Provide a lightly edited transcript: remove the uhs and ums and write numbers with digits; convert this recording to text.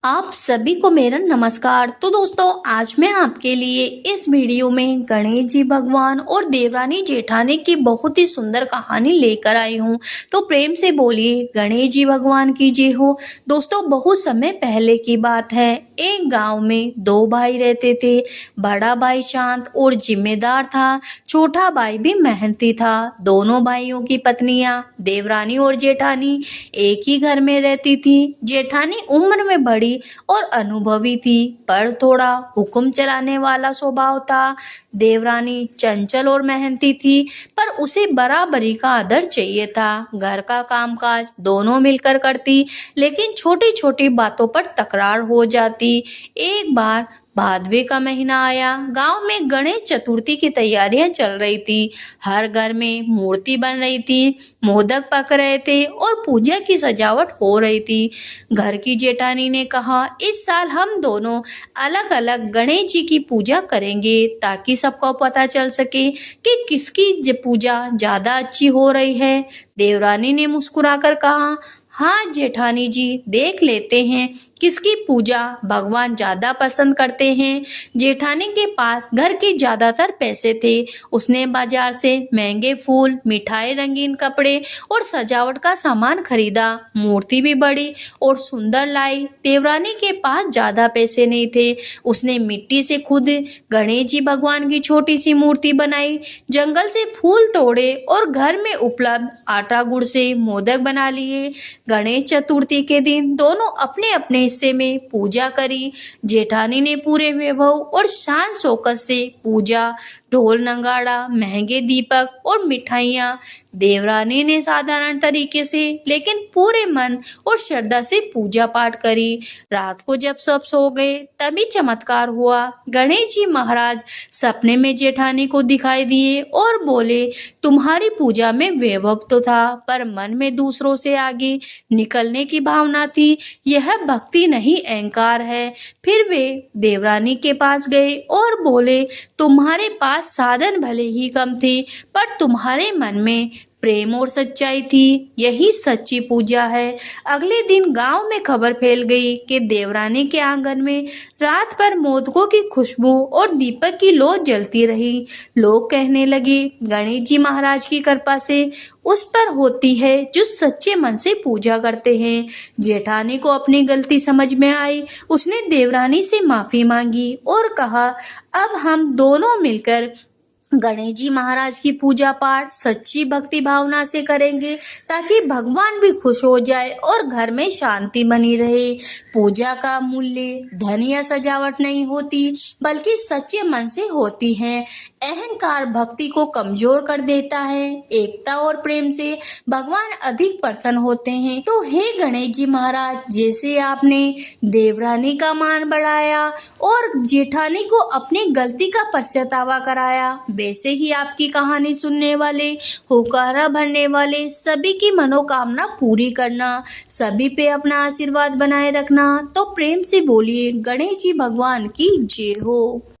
आप सभी को मेरा नमस्कार। तो दोस्तों, आज मैं आपके लिए इस वीडियो में गणेश जी भगवान और देवरानी जेठानी की बहुत ही सुंदर कहानी लेकर आई हूँ। तो प्रेम से बोलिए गणेश जी भगवान की जय हो। दोस्तों, बहुत समय पहले की बात है। एक गांव में दो भाई रहते थे। बड़ा भाई शांत और जिम्मेदार था, छोटा भाई भी मेहनती था। दोनों भाइयों की पत्नियां देवरानी और जेठानी एक ही घर में रहती थी। जेठानी उम्र में बड़ी और अनुभवी थी, पर थोड़ा हुक्म चलाने वाला स्वभाव था। देवरानी चंचल और मेहनती थी, पर उसे बराबरी का आदर चाहिए था। घर का कामकाज दोनों मिलकर करती, लेकिन छोटी छोटी बातों पर तकरार हो जाती। एक बार भादवे का महीना आया। गांव में गणेश चतुर्थी की तैयारियां चल रही थी। हर घर में मूर्ति बन रही थी, मोदक पक रहे थे और पूजा की सजावट हो रही थी। घर की जेठानी ने कहा, इस साल हम दोनों अलग अलग गणेश जी की पूजा करेंगे, ताकि सबको पता चल सके कि किसकी पूजा ज्यादा अच्छी हो रही है। देवरानी ने मुस्कुराकर कहा, हाँ जेठानी जी, देख लेते हैं किसकी पूजा भगवान ज्यादा पसंद करते हैं। जेठानी के पास घर के ज्यादातर पैसे थे। उसने बाजार से महंगे फूल, मिठाई, रंगीन कपड़े और सजावट का सामान खरीदा। मूर्ति भी बड़ी और सुंदर लाई। देवरानी के पास ज्यादा पैसे नहीं थे। उसने मिट्टी से खुद गणेश जी भगवान की छोटी सी मूर्ति बनाई, जंगल से फूल तोड़े और घर में उपलब्ध आटा गुड़ से मोदक बना लिए। गणेश चतुर्थी के दिन दोनों अपने अपने हिस्से में पूजा करी। जेठानी ने पूरे वैभव और शान शौकत से पूजा, ढोल नगाड़ा, महंगे दीपक और मिठाइयाँ। देवरानी ने साधारण तरीके से लेकिन पूरे मन और श्रद्धा से पूजा पाठ करी। रात को जब सब सो गए, तभी चमत्कार हुआ। गणेश जी महाराज सपने में जेठानी को दिखाई दिए और बोले, तुम्हारी पूजा में वैभव तो था, पर मन में दूसरों से आगे निकलने की भावना थी। यह भक्ति नहीं, अहंकार है। फिर वे देवरानी के पास गए और बोले, तुम्हारे पास साधन भले ही कम थे, पर तुम्हारे मन में प्रेम और सच्चाई थी। यही सच्ची पूजा है। अगले दिन गांव में खबर फैल गई कि देवरानी के आंगन में रात भर मोदकों की खुशबू और दीपक की लौ जलती रही। लोग कहने लगे, गणेश जी महाराज की कृपा से उस पर होती है जो सच्चे मन से पूजा करते हैं। जेठानी को अपनी गलती समझ में आई। उसने देवरानी से माफी मांगी और कहा, अब हम दोनों मिलकर गणेश जी महाराज की पूजा पाठ सच्ची भक्ति भावना से करेंगे, ताकि भगवान भी खुश हो जाए और घर में शांति बनी रहे। पूजा का मूल्य धन या सजावट नहीं होती, बल्कि सच्चे मन से होती है। अहंकार भक्ति को कमजोर कर देता है। एकता और प्रेम से भगवान अधिक प्रसन्न होते हैं। तो हे गणेश जी महाराज, जैसे आपने देवरानी का मान बढ़ाया और जेठानी को अपनी गलती का पछतावा कराया, वैसे ही आपकी कहानी सुनने वाले, होकारा भरने वाले सभी की मनोकामना पूरी करना, सभी पे अपना आशीर्वाद बनाए रखना। तो प्रेम से बोलिए गणेश जी भगवान की जय हो।